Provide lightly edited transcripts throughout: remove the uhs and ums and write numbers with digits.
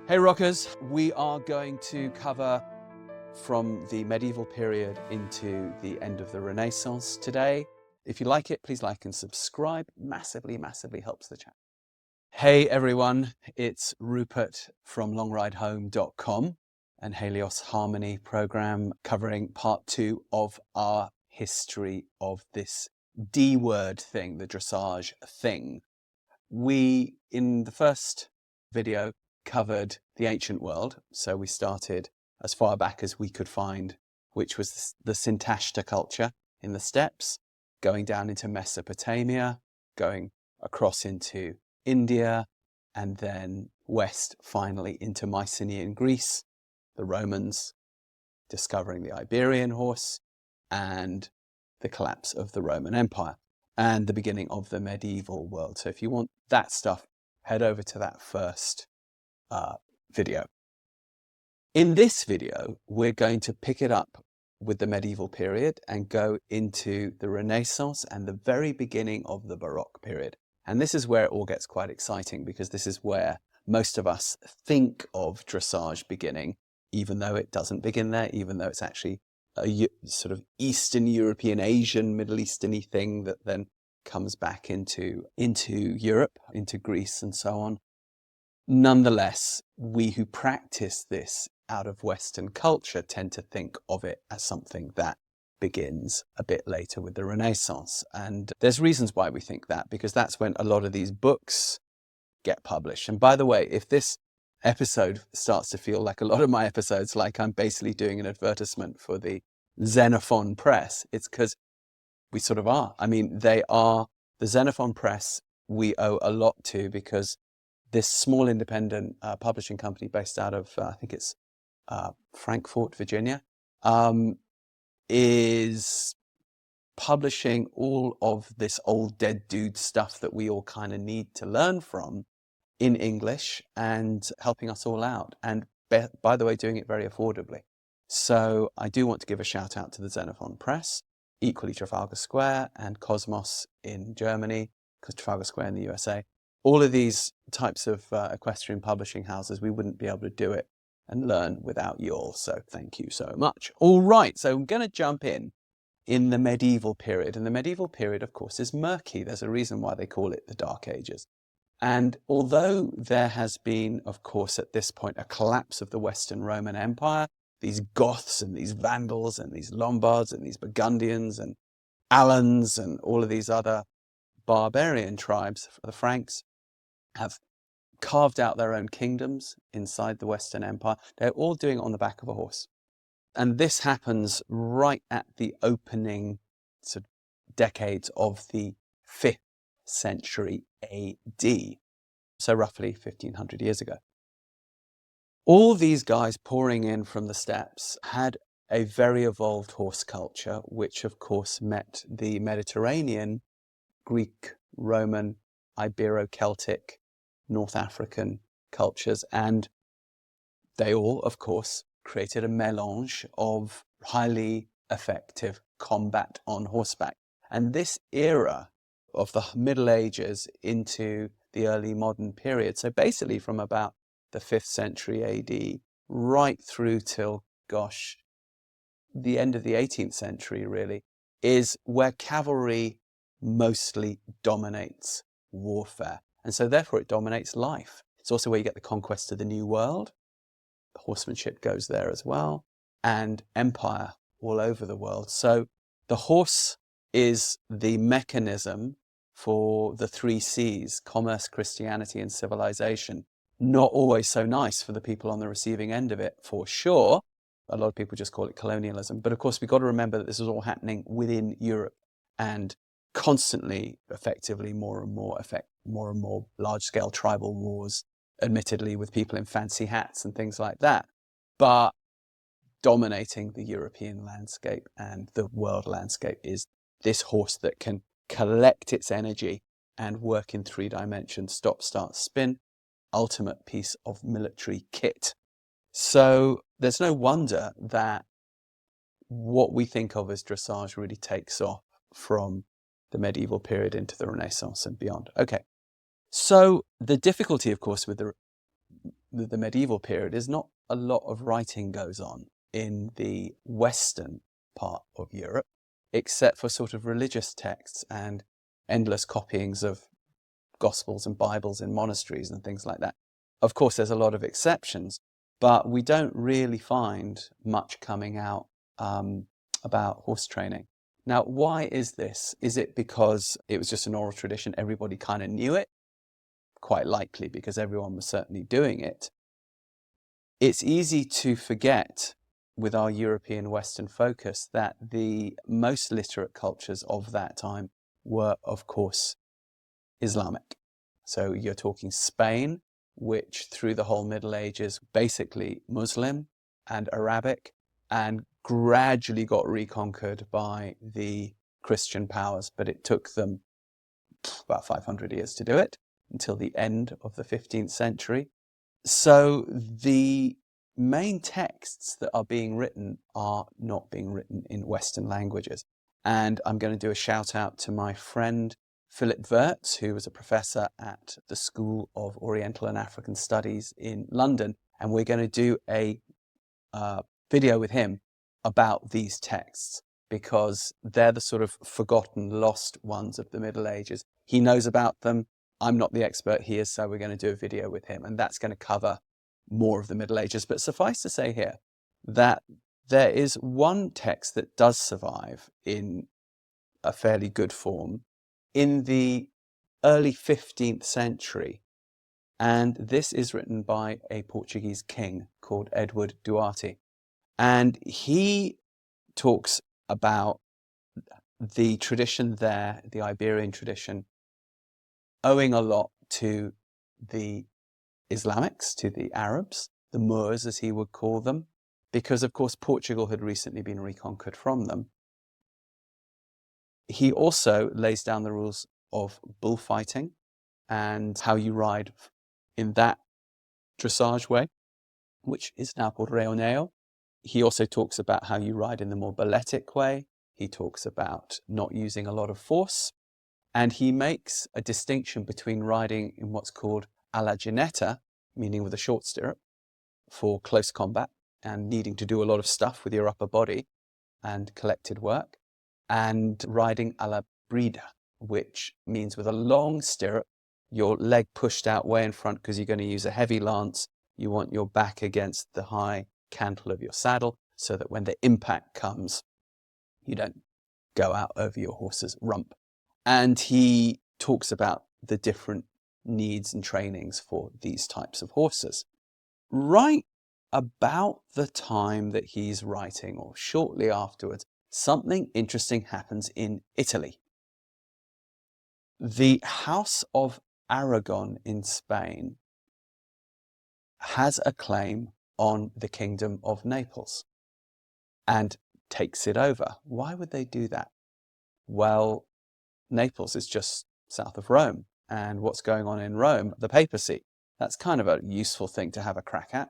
Hey rockers, we are going to cover from the medieval period into the end of the Renaissance today. If you like it, please like and subscribe. Massively helps the channel. Hey everyone, it's Rupert from longridehome.com and Helios Harmony program covering part 2 of our history of this D word thing, the dressage thing. We, in the first video, covered the ancient world. So we started as far back as we could find, which was the Syntashta culture in the steppes, going down into Mesopotamia, going across into India, and then west finally into Mycenaean Greece, the Romans discovering the Iberian horse, and the collapse of the Roman Empire, and the beginning of the medieval world. So if you want that stuff, head over to that first video. In this video, we're going to pick it up with the medieval period and go into the Renaissance and the very beginning of the Baroque period. And this is where it all gets quite exciting, because this is where most of us think of dressage beginning, even though it doesn't begin there, even though it's actually a sort of Eastern European, Asian, Middle Eastern-y thing that then comes back into Europe, into Greece and so on. Nonetheless, we who practice this out of Western culture tend to think of it as something that begins a bit later with the Renaissance. And there's reasons why we think that, because that's when a lot of these books get published. And by the way, if this episode starts to feel like a lot of my episodes, like I'm basically doing an advertisement for the Xenophon Press, it's because we sort of are. I mean, they are the Xenophon Press we owe a lot to, because this small independent publishing company based out of, I think it's Frankfort, Virginia, is publishing all of this old dead dude stuff that we all kind of need to learn from in English, and helping us all out. And by the way, doing it very affordably. So I do want to give a shout out to the Xenophon Press, equally Trafalgar Square and Cosmos in Germany, because Trafalgar Square in the USA. All of these types of equestrian publishing houses, we wouldn't be able to do it and learn without you all. So thank you so much. All right, so I'm going to jump in the medieval period. And the medieval period, of course, is murky. There's a reason why they call it the Dark Ages. And although there has been, of course, at this point, a collapse of the Western Roman Empire, these Goths and these Vandals and these Lombards and these Burgundians and Alans and all of these other barbarian tribes, the Franks, have carved out their own kingdoms inside the Western Empire. They're all doing it on the back of a horse. And this happens right at the opening sort of decades of the 5th century AD. So roughly 1500 years ago. All these guys pouring in from the steppes had a very evolved horse culture, which of course met the Mediterranean, Greek, Roman, Ibero-Celtic, North African cultures, and they all, of course, created a mélange of highly effective combat on horseback. And this era of the Middle Ages into the early modern period, so basically from about the 5th century AD right through till, gosh, the end of the 18th century really, is where cavalry mostly dominates warfare. And so therefore it dominates life. It's also where you get the conquest of the New World. Horsemanship goes there as well, and empire all over the world. So the horse is the mechanism for the 3 C's, commerce, Christianity, and civilization. Not always so nice for the people on the receiving end of it, for sure. A lot of people just call it colonialism. But of course, we've got to remember that this is all happening within Europe, and constantly, effectively, more and more large-scale tribal wars, admittedly with people in fancy hats and things like that, but dominating the European landscape and the world landscape is this horse that can collect its energy and work in 3 dimensions: stop, start, spin, ultimate piece of military kit. So there's no wonder that what we think of as dressage really takes off from the medieval period into the Renaissance and beyond. Okay, so the difficulty, of course, with the the medieval period is not a lot of writing goes on in the western part of Europe, except for sort of religious texts and endless copyings of Gospels and Bibles in monasteries and things like that. Of course, there's a lot of exceptions, but we don't really find much coming out about horse training. Now, why is this? Is it because it was just an oral tradition? Everybody kind of knew it? Quite likely, because everyone was certainly doing it. It's easy to forget with our European Western focus that the most literate cultures of that time were, of course, Islamic. So you're talking Spain, which through the whole Middle Ages, basically Muslim and Arabic, and gradually got reconquered by the Christian powers, but it took them about 500 years to do it, until the end of the 15th century. So the main texts that are being written are not being written in Western languages. And I'm going to do a shout out to my friend Philip Wirtz, who was a professor at the School of Oriental and African Studies in London. And we're going to do a video with him about these texts, because they're the sort of forgotten, lost ones of the Middle Ages. He knows about them. I'm not the expert here, so we're going to do a video with him, and that's going to cover more of the Middle Ages. But suffice to say here that there is one text that does survive in a fairly good form in the early 15th century, and this is written by a Portuguese king called Edward Duarte. And he talks about the tradition there, the Iberian tradition, owing a lot to the Islamics, to the Arabs, the Moors as he would call them, because of course Portugal had recently been reconquered from them. He also lays down the rules of bullfighting and how you ride in that dressage way, which is now called reoneo. He also talks about how you ride in the more balletic way. He talks about not using a lot of force. And he makes a distinction between riding in what's called alla ginetta, meaning with a short stirrup, for close combat and needing to do a lot of stuff with your upper body and collected work, and riding alla brida, which means with a long stirrup, your leg pushed out way in front because you're going to use a heavy lance. You want your back against the high cantle of your saddle so that when the impact comes, you don't go out over your horse's rump. And he talks about the different needs and trainings for these types of horses. Right about the time that he's writing, or shortly afterwards, something interesting happens in Italy. The House of Aragon in Spain has a claim on the Kingdom of Naples and takes it over. Why would they do that? Well, Naples is just south of Rome, and what's going on in Rome, the papacy. That's kind of a useful thing to have a crack at.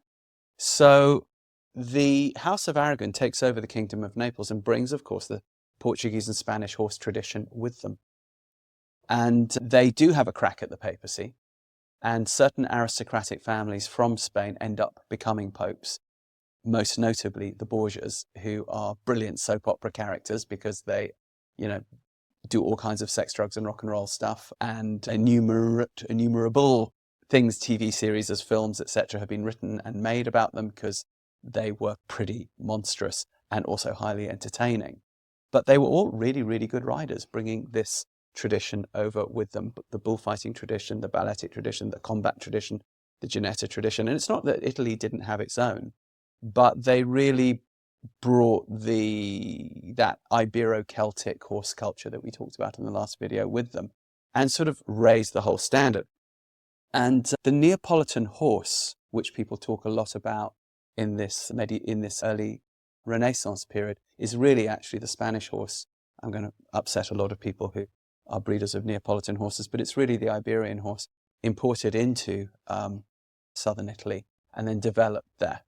So the House of Aragon takes over the Kingdom of Naples and brings, of course, the Portuguese and Spanish horse tradition with them. And they do have a crack at the papacy, and certain aristocratic families from Spain end up becoming popes, most notably the Borgias, who are brilliant soap opera characters because they, do all kinds of sex, drugs and rock and roll stuff, and innumerable things, TV series as films, etc., have been written and made about them because they were pretty monstrous and also highly entertaining. But they were all really, really good riders, bringing this tradition over with them, the bullfighting tradition, the balletic tradition, the combat tradition, the ginetta tradition. And it's not that Italy didn't have its own, but they really brought that Ibero-Celtic horse culture that we talked about in the last video with them and sort of raised the whole standard. And the Neapolitan horse, which people talk a lot about in this early Renaissance period, is really actually the Spanish horse. I'm going to upset a lot of people who are breeders of Neapolitan horses, but it's really the Iberian horse imported into southern Italy and then developed there.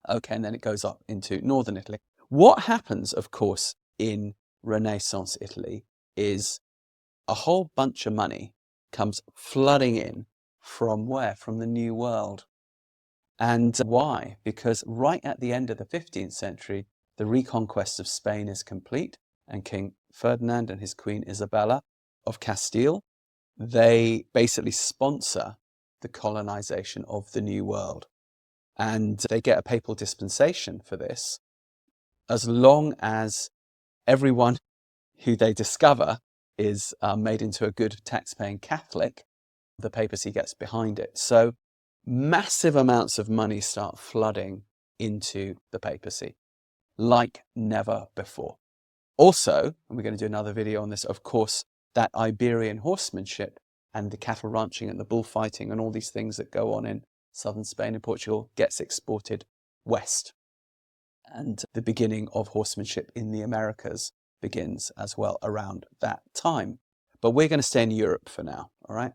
Okay, and then it goes up into northern Italy. What happens, of course, in Renaissance Italy is a whole bunch of money comes flooding in from where? From the New World. And why? Because right at the end of the 15th century, the reconquest of Spain is complete, and King Ferdinand and his Queen Isabella of Castile, they basically sponsor the colonization of the New World. And they get a papal dispensation for this, as long as everyone who they discover is made into a good tax-paying Catholic, the papacy gets behind it. So massive amounts of money start flooding into the papacy, like never before. Also, and we're going to do another video on this, of course, that Iberian horsemanship and the cattle ranching and the bullfighting and all these things that go on in southern Spain and Portugal gets exported west. And the beginning of horsemanship in the Americas begins as well around that time. But we're going to stay in Europe for now, all right?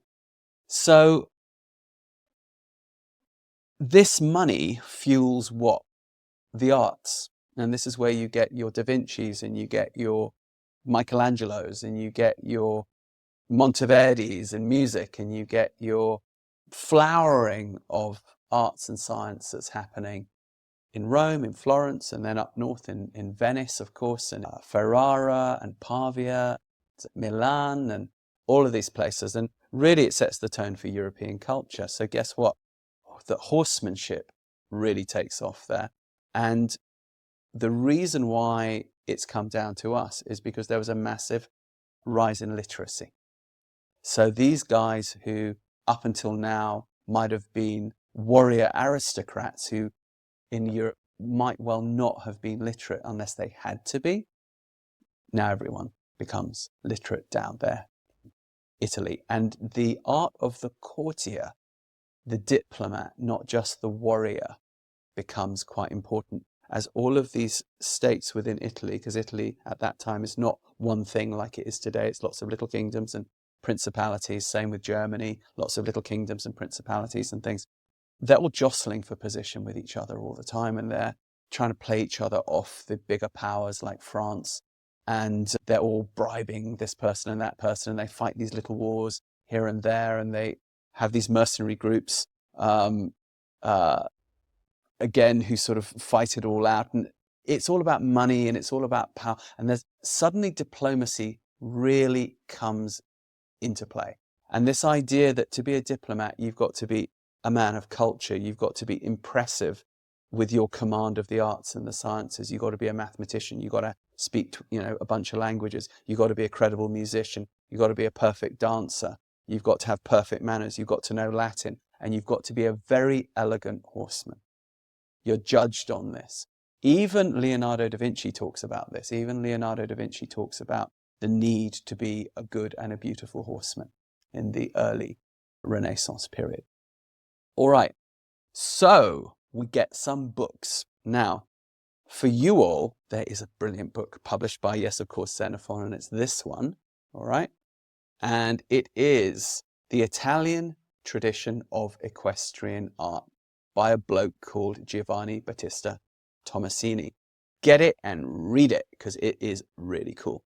So this money fuels what? The arts. And this is where you get your Da Vinci's and you get your Michelangelo's and you get your Monteverdi's and music, and you get your flowering of arts and science that's happening in Rome, in Florence, and then up north in Venice, of course, and Ferrara and Pavia, Milan, and all of these places. And really it sets the tone for European culture. So guess what? The horsemanship really takes off there. And the reason why it's come down to us is because there was a massive rise in literacy. So these guys who up until now might have been warrior aristocrats who in Europe might well not have been literate unless they had to be, now everyone becomes literate down there, Italy. And the art of the courtier, the diplomat, not just the warrior, becomes quite important, as all of these states within Italy, because Italy at that time is not one thing like it is today, it's lots of little kingdoms and principalities, same with Germany, lots of little kingdoms and principalities and things. They're all jostling for position with each other all the time, and they're trying to play each other off, the bigger powers like France, and they're all bribing this person and that person, and they fight these little wars here and there, and they have these mercenary groups again who sort of fight it all out. And it's all about money and it's all about power, and there's suddenly diplomacy really comes into play. And this idea that to be a diplomat, you've got to be a man of culture, you've got to be impressive with your command of the arts and the sciences, you've got to be a mathematician, you've got to speak, a bunch of languages, you've got to be a credible musician, you've got to be a perfect dancer, you've got to have perfect manners, you've got to know Latin, and you've got to be a very elegant horseman. You're judged on this. Even Leonardo da Vinci talks about this. Even Leonardo da Vinci talks about the need to be a good and a beautiful horseman in the early Renaissance period. All right, so we get some books. Now, for you all, there is a brilliant book published by, yes, of course, Xenophon, and it's this one, all right? And it is The Italian Tradition of Equestrian Art by a bloke called Giovanni Battista Tomasini. Get it and read it, because it is really cool.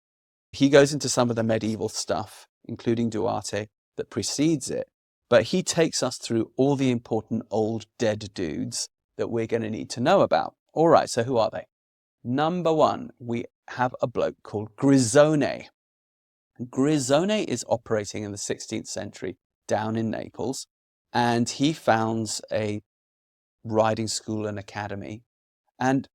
He goes into some of the medieval stuff, including Duarte, that precedes it, but he takes us through all the important old dead dudes that we're going to need to know about. All right, so who are they? Number one, we have a bloke called Grisone. Grisone is operating in the 16th century down in Naples, and he founds a riding school and academy, and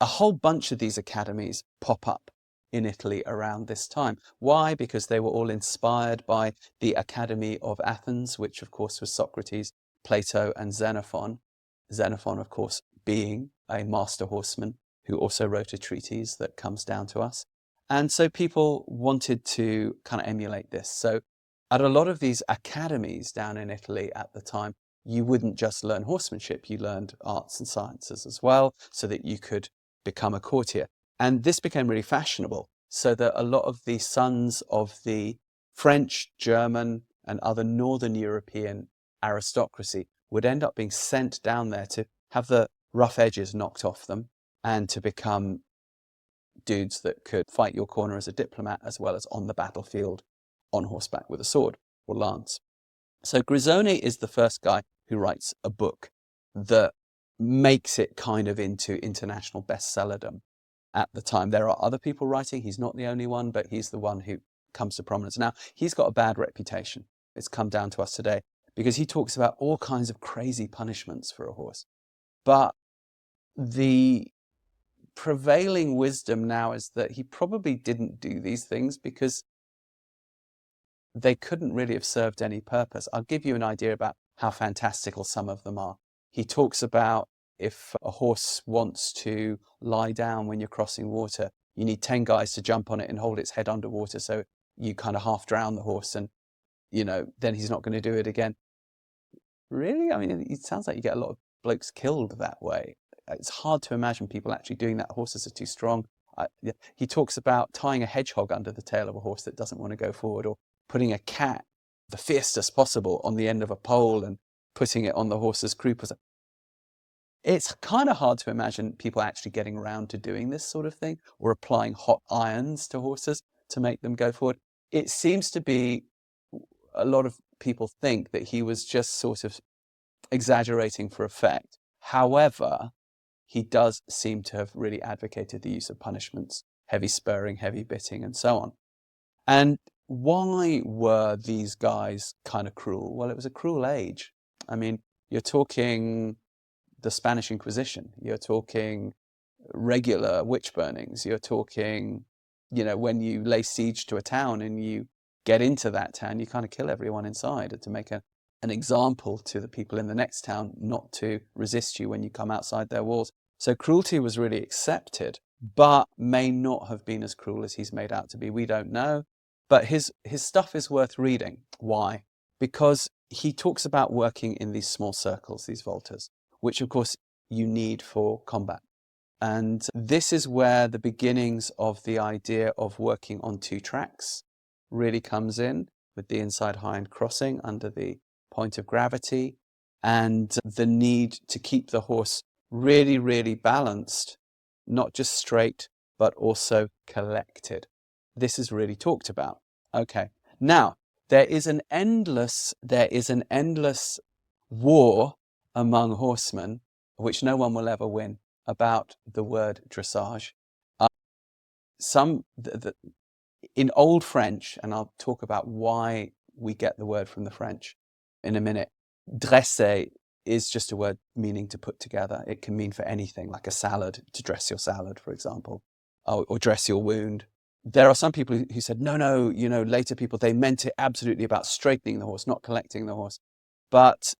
a whole bunch of these academies pop up in Italy around this time. Why? Because they were all inspired by the Academy of Athens, which of course was Socrates, Plato, and Xenophon. Xenophon, of course, being a master horseman who also wrote a treatise that comes down to us. And so people wanted to kind of emulate this. So at a lot of these academies down in Italy at the time, you wouldn't just learn horsemanship, you learned arts and sciences as well, so that you could become a courtier. And this became really fashionable, so that a lot of the sons of the French, German, and other Northern European aristocracy would end up being sent down there to have the rough edges knocked off them and to become dudes that could fight your corner as a diplomat as well as on the battlefield on horseback with a sword or lance. So Grisone is the first guy who writes a book, that makes it kind of into international bestsellerdom at the time. There are other people writing. He's not the only one, but he's the one who comes to prominence. Now, he's got a bad reputation. It's come down to us today because he talks about all kinds of crazy punishments for a horse. But the prevailing wisdom now is that he probably didn't do these things because they couldn't really have served any purpose. I'll give you an idea about how fantastical some of them are. He talks about if a horse wants to lie down when you're crossing water, you need 10 guys to jump on it and hold its head underwater so you kind of half drown the horse and, then he's not going to do it again. Really? I mean, it sounds like you get a lot of blokes killed that way. It's hard to imagine people actually doing that. Horses are too strong. He talks about tying a hedgehog under the tail of a horse that doesn't want to go forward, or putting a cat, the fiercest possible, on the end of a pole and putting it on the horse's croup. It's kind of hard to imagine people actually getting around to doing this sort of thing, or applying hot irons to horses to make them go forward. It seems to be, a lot of people think that he was just sort of exaggerating for effect. However, he does seem to have really advocated the use of punishments, heavy spurring, heavy bitting, and so on. And why were these guys kind of cruel? Well, it was a cruel age. I mean, you're talking the Spanish Inquisition, you're talking regular witch burnings, you're talking, when you lay siege to a town and you get into that town, you kind of kill everyone inside to make an example to the people in the next town not to resist you when you come outside their walls. So cruelty was really accepted, but may not have been as cruel as he's made out to be. We don't know. But his stuff is worth reading. Why? Because he talks about working in these small circles, these voltas, which of course you need for combat. And this is where the beginnings of the idea of working on two tracks really comes in, with the inside hind crossing under the point of gravity, and the need to keep the horse really, really balanced, not just straight, but also collected. This is really talked about. Okay. Now, there is an endless war among horsemen, which no one will ever win, about the word dressage. In Old French, and I'll talk about why we get the word from the French in a minute, dresser is just a word meaning to put together. It can mean for anything, like a salad, to dress your salad, for example, or dress your wound. There are some people who said, no, later people, they meant it absolutely about straightening the horse, not collecting the horse. But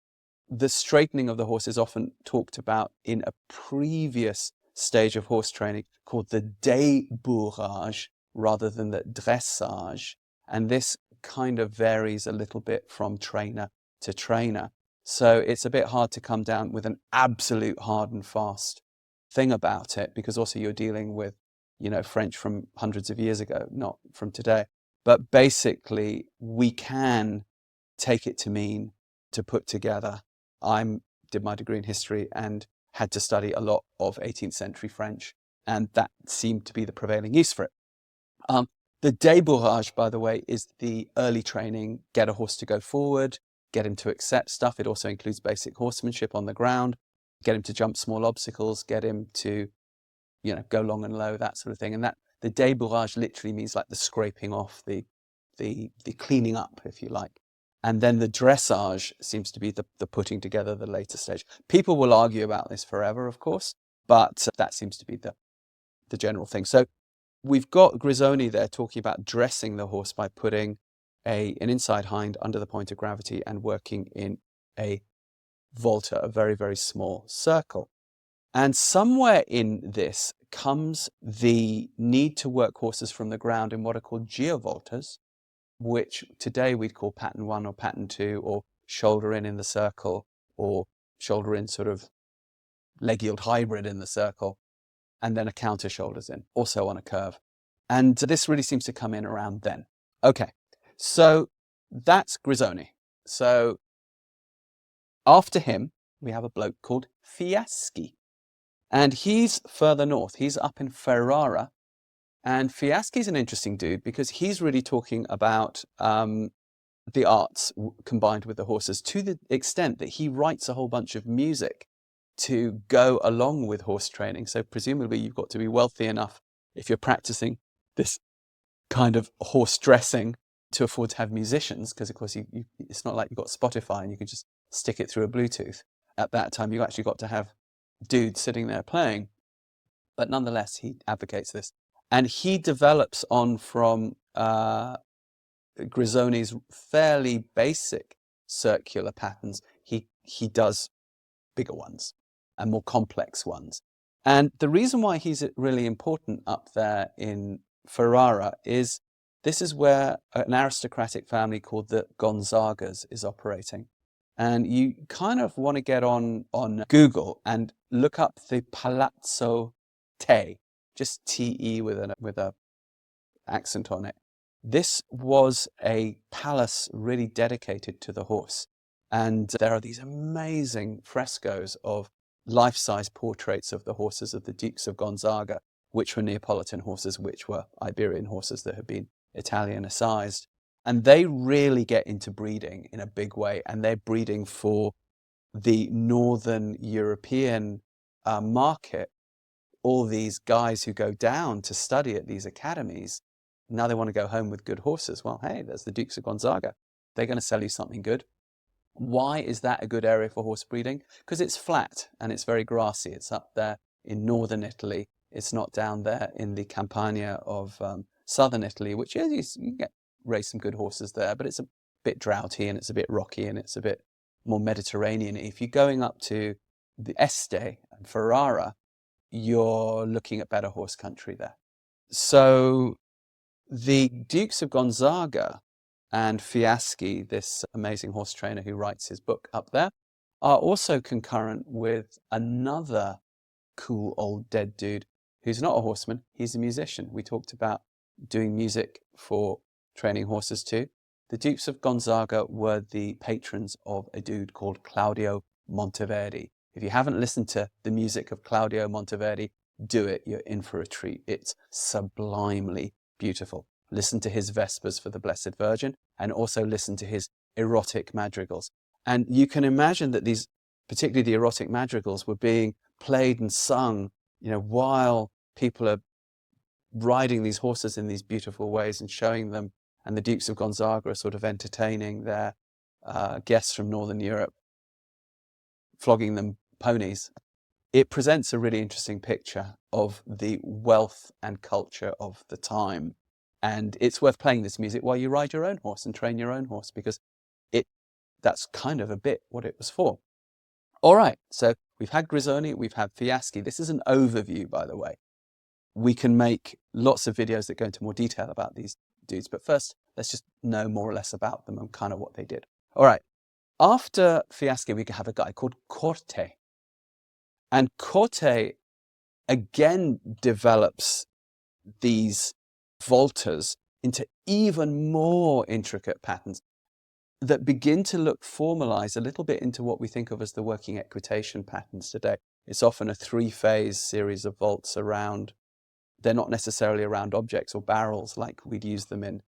the straightening of the horse is often talked about in a previous stage of horse training called the débourrage rather than the dressage. And this kind of varies a little bit from trainer to trainer. So it's a bit hard to come down with an absolute hard and fast thing about it, because also you're dealing with, French from hundreds of years ago, not from today. But basically, we can take it to mean to put together. I did my degree in history and had to study a lot of 18th century French, and that seemed to be the prevailing use for it. The débourrage, by the way, is the early training, get a horse to go forward, get him to accept stuff. It also includes basic horsemanship on the ground, get him to jump small obstacles, get him to, go long and low, that sort of thing. And that the débourrage literally means like the scraping off, the cleaning up, if you like. And then the dressage seems to be the putting together, the later stage. People will argue about this forever, of course, but that seems to be the general thing. So we've got Grisone there talking about dressing the horse by putting an inside hind under the point of gravity and working in a volta, a very, very small circle. And somewhere in this comes the need to work horses from the ground in what are called giavoltas, which today we'd call pattern 1 or pattern 2, or shoulder in the circle, or shoulder in sort of leg-yield hybrid in the circle, and then a counter shoulders in, also on a curve. And this really seems to come in around then. Okay, so that's Grisone. So after him, we have a bloke called Fiaschi. And he's further north. He's up in Ferrara. And Fiaschi's an interesting dude because he's really talking about the arts combined with the horses, to the extent that he writes a whole bunch of music to go along with horse training. So presumably you've got to be wealthy enough if you're practicing this kind of horse dressing to afford to have musicians, because of course it's not like you've got Spotify and you can just stick it through a Bluetooth. At that time, you actually got to have dudes sitting there playing. But nonetheless, he advocates this. And he develops on from Grisone's fairly basic circular patterns. He does bigger ones and more complex ones. And the reason why he's really important up there in Ferrara is this is where an aristocratic family called the Gonzagas is operating. And you kind of want to get on Google and look up the Palazzo Te, just T-E with a accent on it. This was a palace really dedicated to the horse. And there are these amazing frescoes of life-size portraits of the horses of the Dukes of Gonzaga, which were Neapolitan horses, which were Iberian horses that had been Italianicized. And they really get into breeding in a big way. And they're breeding for the Northern European market. All these guys who go down to study at these academies, now they want to go home with good horses. Well, hey, there's the Dukes of Gonzaga. They're going to sell you something good. Why is that a good area for horse breeding? Because it's flat and it's very grassy. It's up there in northern Italy. It's not down there in the Campania of southern Italy, which is, you can raise some good horses there, but it's a bit droughty and it's a bit rocky and it's a bit more Mediterranean. If you're going up to the Este and Ferrara, you're looking at better horse country there. So the Dukes of Gonzaga and Fiaschi, this amazing horse trainer who writes his book up there, are also concurrent with another cool old dead dude who's not a horseman, he's a musician. We talked about doing music for training horses too. The Dukes of Gonzaga were the patrons of a dude called Claudio Monteverdi. If you haven't listened to the music of Claudio Monteverdi, do it. You're in for a treat. It's sublimely beautiful. Listen to his Vespers for the Blessed Virgin and also listen to his erotic madrigals. And you can imagine that these, particularly the erotic madrigals, were being played and sung, while people are riding these horses in these beautiful ways and showing them. And the Dukes of Gonzaga are sort of entertaining their guests from Northern Europe, flogging them ponies. It presents a really interesting picture of the wealth and culture of the time. And it's worth playing this music while you ride your own horse and train your own horse, because that's kind of a bit what it was for. All right, so we've had Grisone, we've had Fiaschi. This is an overview, by the way. We can make lots of videos that go into more detail about these dudes, but first, let's just know more or less about them and kind of what they did. All right, after Fiaschi, we have a guy called Corte. And Corte, again, develops these voltas into even more intricate patterns that begin to look formalized a little bit into what we think of as the working equitation patterns today. It's often a three-phase series of volts around, they're not necessarily around objects or barrels like we'd use them in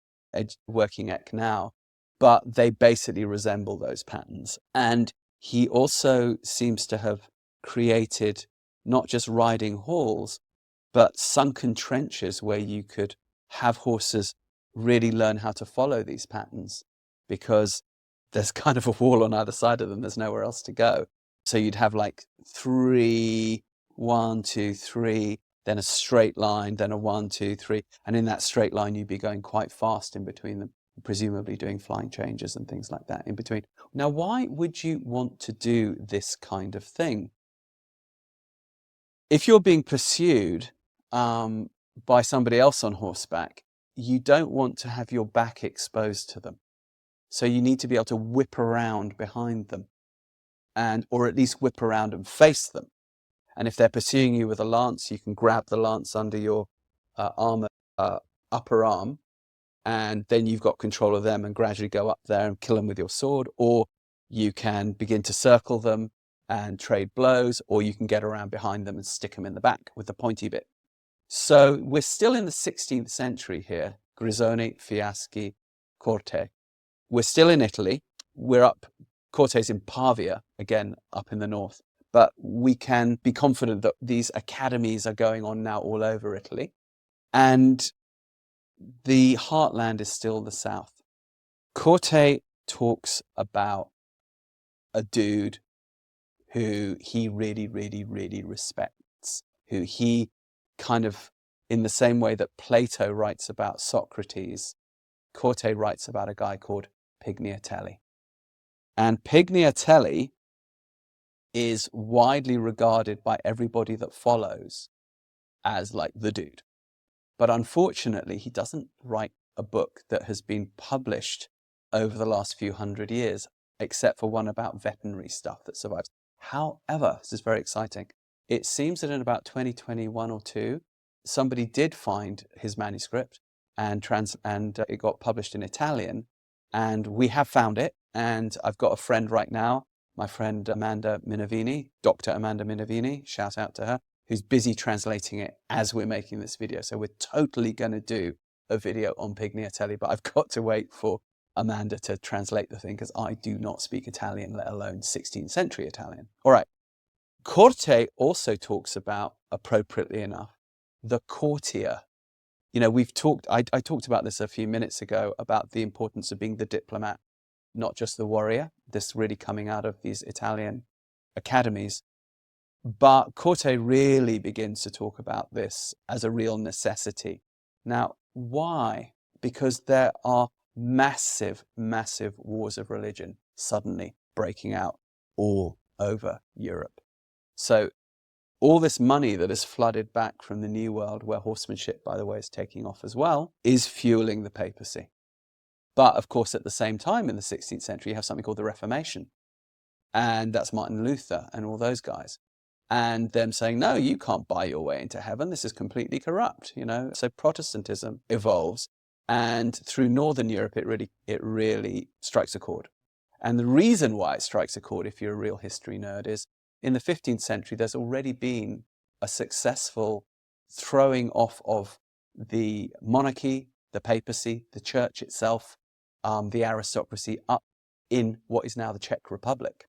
working eq now, but they basically resemble those patterns. And he also seems to have created not just riding halls, but sunken trenches where you could have horses really learn how to follow these patterns, because there's kind of a wall on either side of them. There's nowhere else to go. So you'd have like 3, 1, 2, 3, then a straight line, then a 1, 2, 3. And in that straight line, you'd be going quite fast in between them, presumably doing flying changes and things like that in between. Now, why would you want to do this kind of thing? If you're being pursued by somebody else on horseback, you don't want to have your back exposed to them. So you need to be able to whip around behind them, or at least whip around and face them. And if they're pursuing you with a lance, you can grab the lance under your upper arm, and then you've got control of them and gradually go up there and kill them with your sword. Or you can begin to circle them and trade blows, or you can get around behind them and stick them in the back with the pointy bit. So we're still in the 16th century here. Grisone, Fiaschi, Corte. We're still in Italy. Corte's in Pavia, again, up in the north. but we can be confident that these academies are going on now all over Italy. And the heartland is still the south. Corte talks about a dude who he really, really, really respects, who he kind of, in the same way that Plato writes about Socrates, Corte writes about a guy called Pignatelli. And Pignatelli is widely regarded by everybody that follows as like the dude. But unfortunately, he doesn't write a book that has been published over the last few hundred years, except for one about veterinary stuff that survives. However, this is very exciting. It seems that in about 2021 or two, somebody did find his manuscript and it got published in Italian. And we have found it. And I've got a friend right now, my friend Amanda Minervini, Dr. Amanda Minervini, shout out to her, who's busy translating it as we're making this video. So we're totally going to do a video on Pignatelli, but I've got to wait for Amanda to translate the thing because I do not speak Italian, let alone 16th century Italian. All right. Corte also talks about, appropriately enough, the courtier. You know, I talked about this a few minutes ago about the importance of being the diplomat, not just the warrior. This really coming out of these Italian academies. But Corte really begins to talk about this as a real necessity. Now, why? Because there are massive, massive wars of religion suddenly breaking out all over Europe. So all this money that is flooded back from the New World, where horsemanship, by the way, is taking off as well, is fueling the papacy. But of course, at the same time, in the 16th century, you have something called the Reformation. And that's Martin Luther and all those guys. And them saying, no, you can't buy your way into heaven. This is completely corrupt, you know. So Protestantism evolves. And through Northern Europe, it really strikes a chord. And the reason why it strikes a chord, if you're a real history nerd, is in the 15th century, there's already been a successful throwing off of the monarchy, the papacy, the church itself, the aristocracy up in what is now the Czech Republic,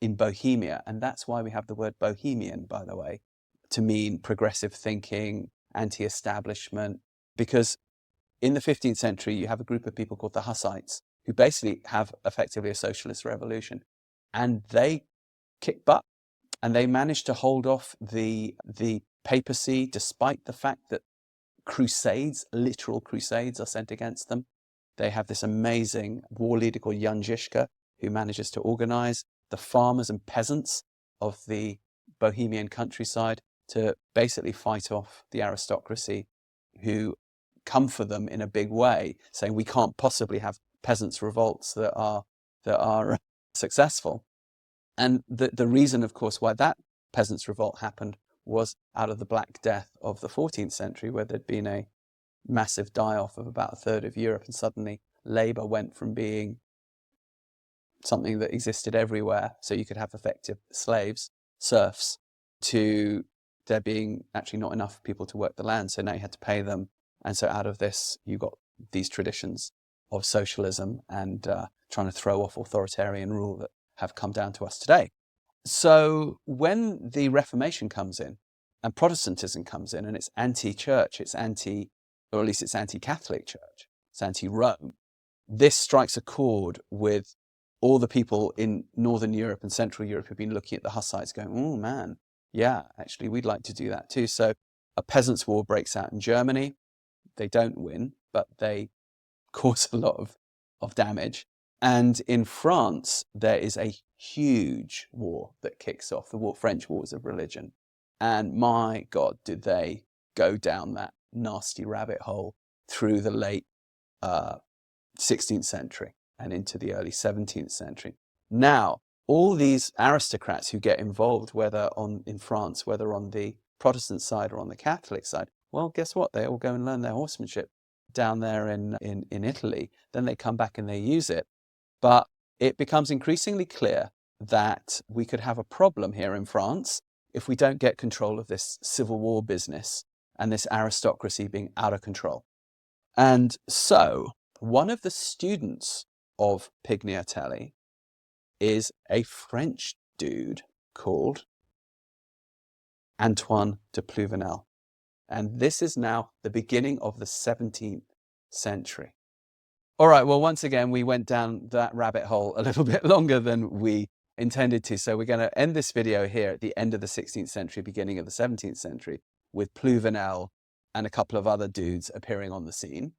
in Bohemia. And that's why we have the word Bohemian, by the way, to mean progressive thinking, anti-establishment, because in the 15th century, you have a group of people called the Hussites who basically have effectively a socialist revolution, and they kick butt and they managed to hold off the papacy despite the fact that crusades, literal crusades, are sent against them. They have this amazing war leader called Jan Žižka who manages to organize the farmers and peasants of the Bohemian countryside to basically fight off the aristocracy who come for them in a big way, saying we can't possibly have peasants' revolts that are successful. And the reason, of course, why that peasants' revolt happened was out of the Black Death of the 14th century, where there'd been a massive die-off of about a third of Europe, and suddenly labour went from being something that existed everywhere, so you could have effective slaves, serfs, to there being actually not enough people to work the land, so now you had to pay them. And so out of this, you got these traditions of socialism and trying to throw off authoritarian rule that have come down to us today. So when the Reformation comes in and Protestantism comes in and it's anti-church, or at least it's anti-Catholic church, it's anti-Rome, this strikes a chord with all the people in Northern Europe and Central Europe who've been looking at the Hussites going, oh man, yeah, actually we'd like to do that too. So a peasants' war breaks out in Germany. They don't win, but they cause a lot of damage. And in France, there is a huge war that kicks off, the French Wars of Religion. And my God, did they go down that nasty rabbit hole through the late 16th century and into the early 17th century. Now, all these aristocrats who get involved, whether in France, whether on the Protestant side or on the Catholic side, well, guess what? They all go and learn their horsemanship down there in Italy. Then they come back and they use it. But it becomes increasingly clear that we could have a problem here in France if we don't get control of this civil war business and this aristocracy being out of control. And so one of the students of Pignatelli is a French dude called Antoine de Pluvinel. And this is now the beginning of the 17th century. All right, well, once again, we went down that rabbit hole a little bit longer than we intended to. So we're going to end this video here at the end of the 16th century, beginning of the 17th century, with Pluvinel and a couple of other dudes appearing on the scene.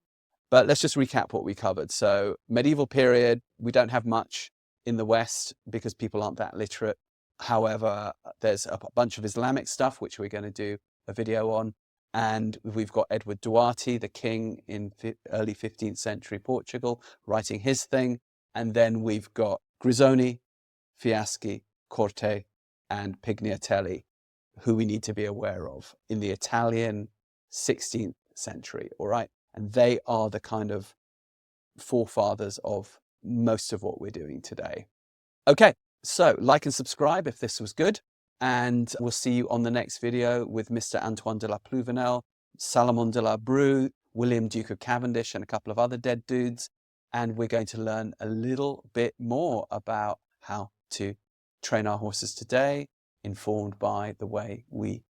But let's just recap what we covered. So medieval period, we don't have much in the West because people aren't that literate. However, there's a bunch of Islamic stuff, which we're going to do a video on. And we've got Edward Duarte, the king in early 15th century Portugal, writing his thing. And then we've got Grisone, Fiaschi, Corte, and Pignatelli, who we need to be aware of in the Italian 16th century, all right? And they are the kind of forefathers of most of what we're doing today. Okay, so like and subscribe if this was good. And we'll see you on the next video with Mr. Antoine de la Pluvinel, Salomon de la Bru, William Duke of Cavendish, and a couple of other dead dudes. And we're going to learn a little bit more about how to train our horses today, informed by the way we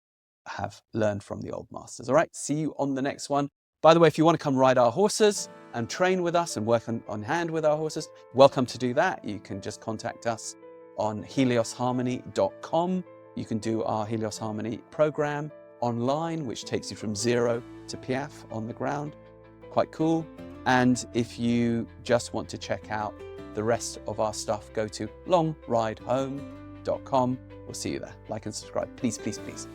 have learned from the old masters. All right, see you on the next one. By the way, if you want to come ride our horses and train with us and work on hand with our horses, welcome to do that. You can just contact us on heliosharmony.com. You can do our Helios Harmony program online, which takes you from 0 to Piaf on the ground. Quite cool. And if you just want to check out the rest of our stuff, go to longridehome.com. We'll see you there. Like and subscribe. Please, please, please.